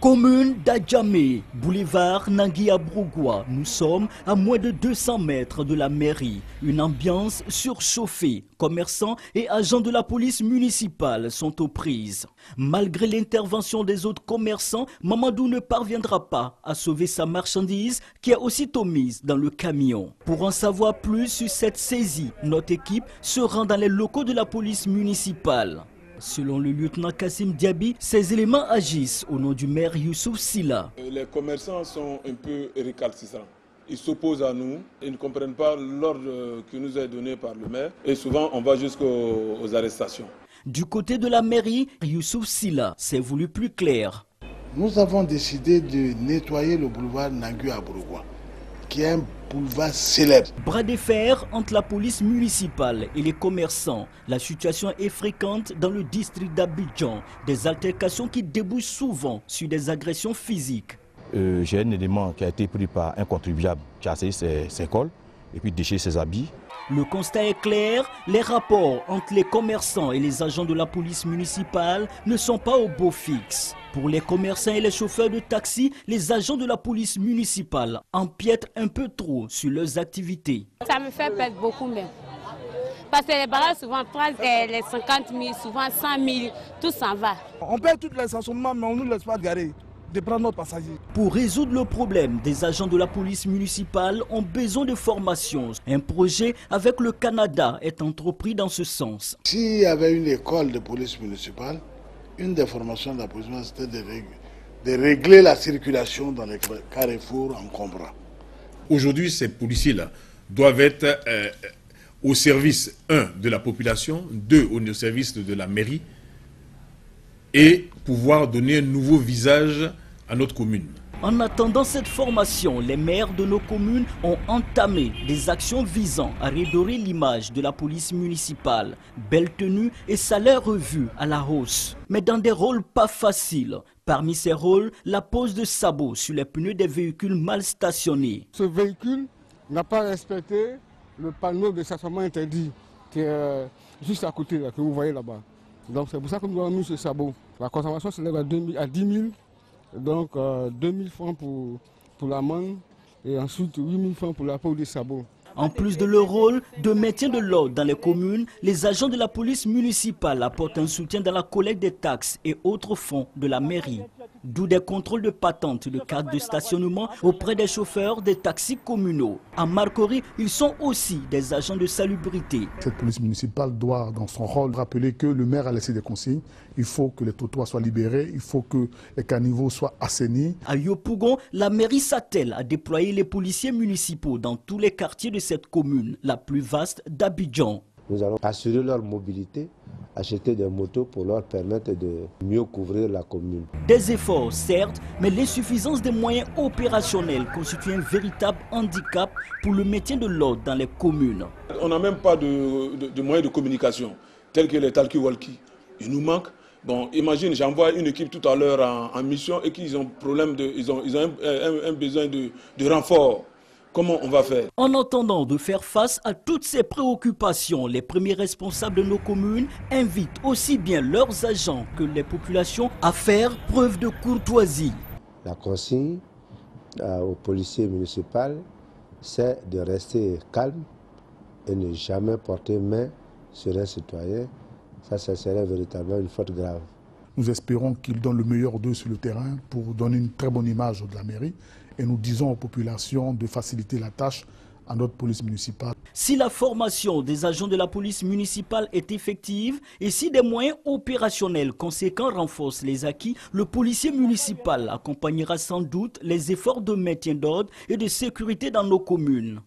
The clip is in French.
Commune d'Adjamé, boulevard Nangui-Abrougua. Nous sommes à moins de 200 mètres de la mairie. Une ambiance surchauffée. Commerçants et agents de la police municipale sont aux prises. Malgré l'intervention des autres commerçants, Mamadou ne parviendra pas à sauver sa marchandise qui est aussitôt mise dans le camion. Pour en savoir plus sur cette saisie, notre équipe se rend dans les locaux de la police municipale. Selon le lieutenant Kassim Diaby, ces éléments agissent au nom du maire Youssouf Silla. Les commerçants sont un peu récalcitrants. Ils s'opposent à nous, ils ne comprennent pas l'ordre qui nous est donné par le maire et souvent on va jusqu'aux arrestations. Du côté de la mairie, Youssouf Silla s'est voulu plus clair. Nous avons décidé de nettoyer le boulevard Nangui-Abrougua, qui est un boulevard célèbre. Bras de fer entre la police municipale et les commerçants. La situation est fréquente dans le district d'Abidjan. Des altercations qui débouchent souvent sur des agressions physiques. J'ai un élément qui a été pris par un contribuable qui a saisi ses cols et puis déchiré ses habits. Le constat est clair, les rapports entre les commerçants et les agents de la police municipale ne sont pas au beau fixe. Pour les commerçants et les chauffeurs de taxi, les agents de la police municipale empiètent un peu trop sur leurs activités. Ça me fait perdre beaucoup même. Parce que les bagages souvent prennent les 50 000, souvent 100 000, tout s'en va. On paie tous les stationnements, mais on ne nous laisse pas garer, de prendre notre passager. Pour résoudre le problème, des agents de la police municipale ont besoin de formation. Un projet avec le Canada est entrepris dans ce sens. S'il y avait une école de police municipale, une des formations de la police c'était de régler la circulation dans les carrefours encombrants. Aujourd'hui, ces policiers-là doivent être au service, 1, de la population, 2, au service de la mairie, et pouvoir donner un nouveau visage à notre commune. En attendant cette formation, les maires de nos communes ont entamé des actions visant à redorer l'image de la police municipale. Belle tenue et salaire revus à la hausse, mais dans des rôles pas faciles. Parmi ces rôles, la pose de sabots sur les pneus des véhicules mal stationnés. Ce véhicule n'a pas respecté le panneau de stationnement interdit qui est juste à côté, là, que vous voyez là-bas. Donc c'est pour ça que nous avons mis ce sabot. La consommation s'élève à 10 000. Donc 2 000 francs pour l'amende et ensuite 8 000 francs pour la peau des sabots. En plus de leur rôle de maintien de l'ordre dans les communes, les agents de la police municipale apportent un soutien dans la collecte des taxes et autres fonds de la mairie. D'où des contrôles de patente de cartes de stationnement auprès des chauffeurs des taxis communaux. À Marcory, ils sont aussi des agents de salubrité. Cette police municipale doit, dans son rôle, rappeler que le maire a laissé des consignes. Il faut que les trottoirs soient libérés, il faut que les caniveaux soient assainis. À Yopougon, la mairie s'attelle à déployer les policiers municipaux dans tous les quartiers de cette commune, la plus vaste d'Abidjan. Nous allons assurer leur mobilité, acheter des motos pour leur permettre de mieux couvrir la commune. Des efforts, certes, mais l'insuffisance des moyens opérationnels constitue un véritable handicap pour le maintien de l'ordre dans les communes. On n'a même pas de moyens de communication, tels que les talkie-walkie. Il nous manque. Bon, imagine, j'envoie une équipe tout à l'heure en mission et qu'ils ont un besoin de renfort. Comment on va faire? En attendant de faire face à toutes ces préoccupations, les premiers responsables de nos communes invitent aussi bien leurs agents que les populations à faire preuve de courtoisie. La consigne aux policiers municipaux, c'est de rester calme et ne jamais porter main sur un citoyen. Ça serait véritablement une faute grave. Nous espérons qu'ils donnent le meilleur d'eux sur le terrain pour donner une très bonne image de la mairie. Et nous disons aux populations de faciliter la tâche à notre police municipale. Si la formation des agents de la police municipale est effective et si des moyens opérationnels conséquents renforcent les acquis, le policier municipal accompagnera sans doute les efforts de maintien d'ordre et de sécurité dans nos communes.